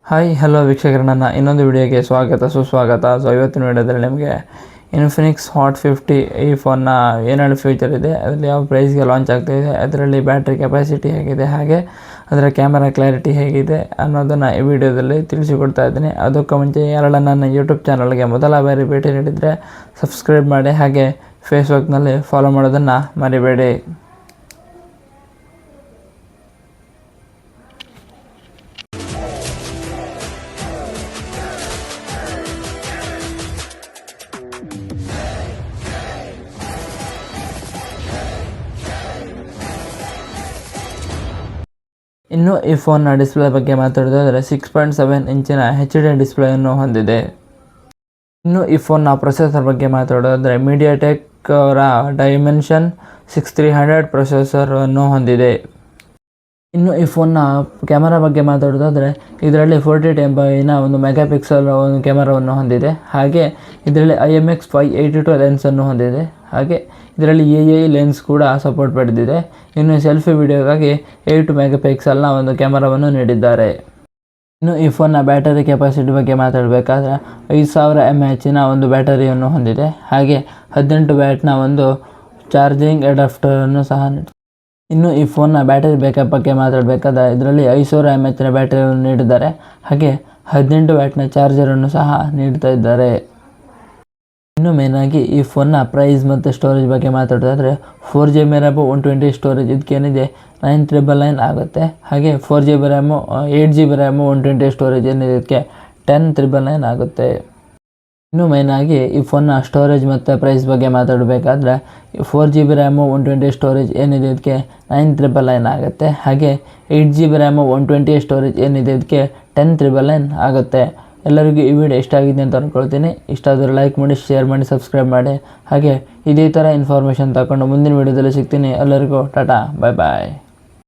Hi hello ವೀಕ್ಷಕರು, ನನ್ನ ಇನ್ನೊಂದು ವಿಡಿಯೋಗೆ ಸುಸ್ವಾಗತ. ಸೊ ಇವತ್ತಿನ ವಿಡಿಯೋದಲ್ಲಿ ನಿಮಗೆ ಇನ್ಫಿನಿಕ್ಸ್ ಹಾಟ್ 50 ಈ ಫೋನ್ನ ಏನೇಳು ಫ್ಯೂಚರ್ ಇದೆ, ಅದರಲ್ಲಿ ಯಾವ ಪ್ರೈಸ್ಗೆ ಲಾಂಚ್ ಆಗ್ತಾಯಿದೆ, ಅದರಲ್ಲಿ ಬ್ಯಾಟ್ರಿ ಕೆಪಾಸಿಟಿ ಹೇಗಿದೆ, ಹಾಗೆ ಅದರ ಕ್ಯಾಮರಾ ಕ್ಲಾರಿಟಿ ಹೇಗಿದೆ ಅನ್ನೋದನ್ನು ಈ ವಿಡಿಯೋದಲ್ಲಿ ತಿಳಿಸಿಕೊಡ್ತಾ ಇದ್ದೀನಿ. ಅದಕ್ಕೂ ಮುಂಚೆ ಯಾರೆಲ್ಲ ನನ್ನ ಯೂಟ್ಯೂಬ್ ಚಾನಲ್ಗೆ ಮೊದಲ ಬಾರಿ ಭೇಟಿ ನೀಡಿದರೆ ಸಬ್ಸ್ಕ್ರೈಬ್ ಮಾಡಿ, ಹಾಗೆ ಫೇಸ್ಬುಕ್ನಲ್ಲಿ ಫಾಲೋ ಮಾಡೋದನ್ನು ಮರಿಬೇಡಿ. ಇನ್ನು ಈ ಫೋನ್ನ ಡಿಸ್ಪ್ಲೇ ಬಗ್ಗೆ ಮಾತಾಡೋದಾದರೆ 6.7 ಇಂಚಿನ HD ಡಿಸ್ಪ್ಲೇಯನ್ನು ಹೊಂದಿದೆ. ಇನ್ನು ಈ ಫೋನ್ನ ಪ್ರೊಸೆಸರ್ ಬಗ್ಗೆ ಮಾತಾಡೋದಾದರೆ ಮೀಡಿಯಾಟೆಕ್ ಅವರ ಡೈಮೆನ್ಷನ್ 6300 ಪ್ರೊಸೆಸರನ್ನು ಹೊಂದಿದೆ. ಇನ್ನು ಈ ಫೋನ್ನ ಕ್ಯಾಮರಾ ಬಗ್ಗೆ ಮಾತಾಡೋದಾದರೆ ಇದರಲ್ಲಿ 48 MBನ ಒಂದು ಮೆಗಾಪಿಕ್ಸೆಲ್ ಒಂದು ಕ್ಯಾಮರಾವನ್ನು ಹೊಂದಿದೆ. ಹಾಗೆ ಇದರಲ್ಲಿ IMX582 ಲೆನ್ಸನ್ನು ಹೊಂದಿದೆ. ಹಾಗೆ ಇದರಲ್ಲಿ AI ಲೆನ್ಸ್ ಕೂಡ ಸಪೋರ್ಟ್ ಪಡೆದಿದೆ. ಇನ್ನು ಸೆಲ್ಫಿ ವಿಡಿಯೋಗಾಗಿ 8 ಮೆಗಾಪಿಕ್ಸೆಲ್ನ ಒಂದು ಕ್ಯಾಮರಾವನ್ನು ನೀಡಿದ್ದಾರೆ. ಇನ್ನು ಈ ಫೋನ್ನ ಬ್ಯಾಟರಿ ಕೆಪಾಸಿಟಿ ಬಗ್ಗೆ ಮಾತಾಡಬೇಕಾದ್ರೆ 5000 mAhನ ಒಂದು ಬ್ಯಾಟರಿಯನ್ನು ಹೊಂದಿದೆ. ಹಾಗೆ 18 ವ್ಯಾಟ್ನ ಒಂದು ಚಾರ್ಜಿಂಗ್ ಅಡಾಪ್ಟರನ್ನು ಸಹ ನೀಡಿದೆ. ಇನ್ನು ಈ ಫೋನ್ನ ಬ್ಯಾಟರಿ ಬ್ಯಾಕಪ್ ಬಗ್ಗೆ ಮಾತಾಡಬೇಕಾದ್ರೆ ಇದರಲ್ಲಿ 5000 mAhನ ಬ್ಯಾಟರಿಯನ್ನು ನೀಡಿದ್ದಾರೆ. ಹಾಗೆ 18 ವ್ಯಾಟ್ನ ಚಾರ್ಜರನ್ನು ಸಹ ನೀಡ್ತಾ ಇದ್ದಾರೆ. ಇನ್ನು ಮೇಯ್ನಾಗಿ ಈ ಫೋನ್ನ ಪ್ರೈಸ್ ಮತ್ತು ಸ್ಟೋರೇಜ್ ಬಗ್ಗೆ ಮಾತಾಡೋದಾದರೆ 4GB ರ್ಯಾಮು 120 ಸ್ಟೋರೇಜ್ ಇದಕ್ಕೇನಿದೆ 9999 ಆಗುತ್ತೆ. ಹಾಗೆ 4GB RAM 8GB RAM 120 storage ಏನಿದೆ ಇದಕ್ಕೆ 10999 ಆಗುತ್ತೆ. ಇನ್ನು ಮೇಯ್ನಾಗಿ ಈ ಫೋನ್ನ ಸ್ಟೋರೇಜ್ ಮತ್ತು ಪ್ರೈಸ್ ಬಗ್ಗೆ ಮಾತಾಡಬೇಕಾದ್ರೆ 4GB ರ್ಯಾಮು 120 ಸ್ಟೋರೇಜ್ ಏನಿದೆ ಇದಕ್ಕೆ 9999 ಆಗುತ್ತೆ. ಹಾಗೆ 8GB ರ್ಯಾಮು 120 ಸ್ಟೋರೇಜ್ ಏನಿದೆ ಇದಕ್ಕೆ 10999 ಆಗುತ್ತೆ. ಎಲ್ಲರಿಗೂ ಈ ವಿಡಿಯೋ ಇಷ್ಟ ಆಗಿದೆ ಅಂತ ಅಂದ್ಕೊಳ್ತೀನಿ. ಇಷ್ಟ ಆದರೆ ಲೈಕ್ ಮಾಡಿ, ಶೇರ್ ಮಾಡಿ, ಸಬ್ಸ್ಕ್ರೈಬ್ ಮಾಡಿ. ಹಾಗೆ ಇದೇ ಥರ ಇನ್ಫಾರ್ಮೇಷನ್ ತಗೊಂಡು ಮುಂದಿನ ವಿಡಿಯೋದಲ್ಲಿ ಸಿಗ್ತೀನಿ. ಎಲ್ಲರಿಗೂ ಟಾಟಾ, ಬಾಯ್ ಬಾಯ್.